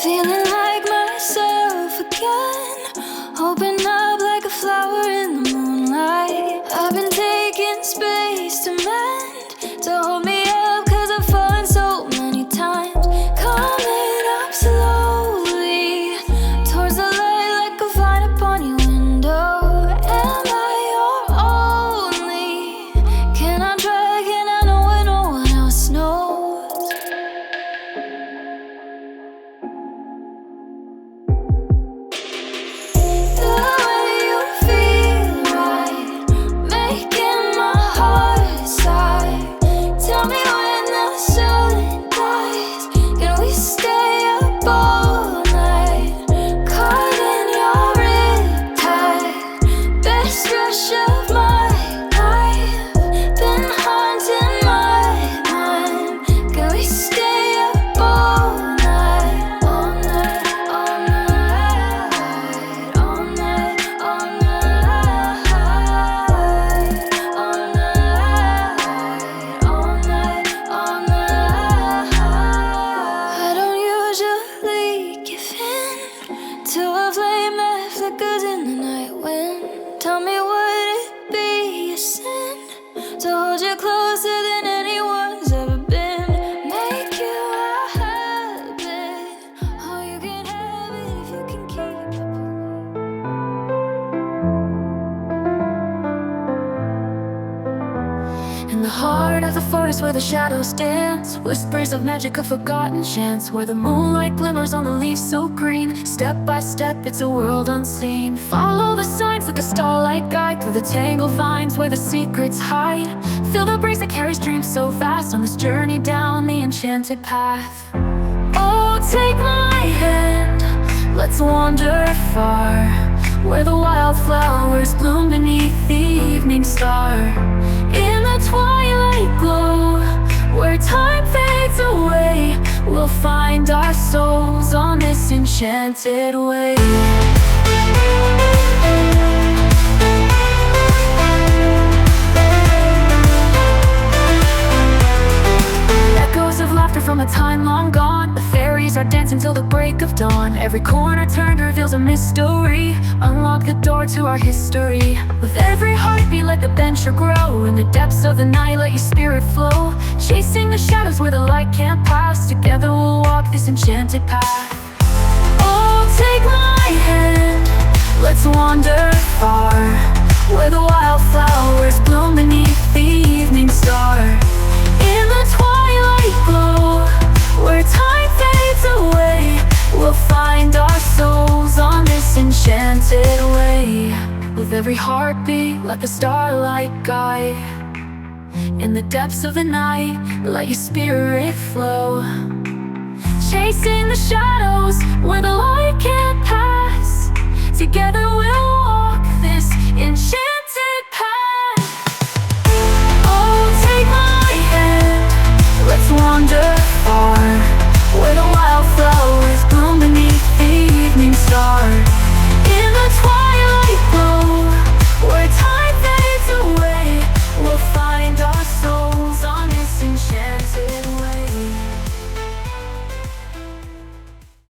Feeling like myself again, open up like a flower in the moonlight. I've been taking space to mend, to hold me up, cause I've fallen so many times. Coming up slowly, towards the light like a vine upon your window. Am I your only? Can I try, can I know when no one else knows? To a flame that flickers in the night wind. Tell me, would it be a sin to hold you closer than anyone's ever been? Make you a habit. Oh, you can have it if you can keep up. In the heart of the forest where the shadows dance, whispers of magic, a forgotten chance, where the moonlight glimmers on the leaves so green. Step by step, it's a world unseen. Follow the signs like a starlight guide through the tangled vines where the secrets hide. Feel the breeze that carries dreams so fast on this journey down the enchanted path. Oh, take my hand, let's wander far, where the wildflowers bloom beneath the evening star. In the twilight glow, where time fades away, we'll find our souls on this enchanted way. Echoes of laughter from a time long gone. The fairies are dancing till the break of dawn. Every corner turned reveals a mystery. Unlock the door to our history. With every heartbeat, let the adventure grow. In the depths of the night, let your spirit flow. Chasing the shadows where the light can't pass. Together we'll walk this enchanted path. Oh, take my hand, let's wander far, where the wildflowers bloom beneath the evening star. In the twilight glow, where time fades away, we'll find our souls on this enchanted way. With every heartbeat, let the starlight guide. In the depths of the night, let your spirit flow. Chasing the shadows where the light can't pass. Together we'll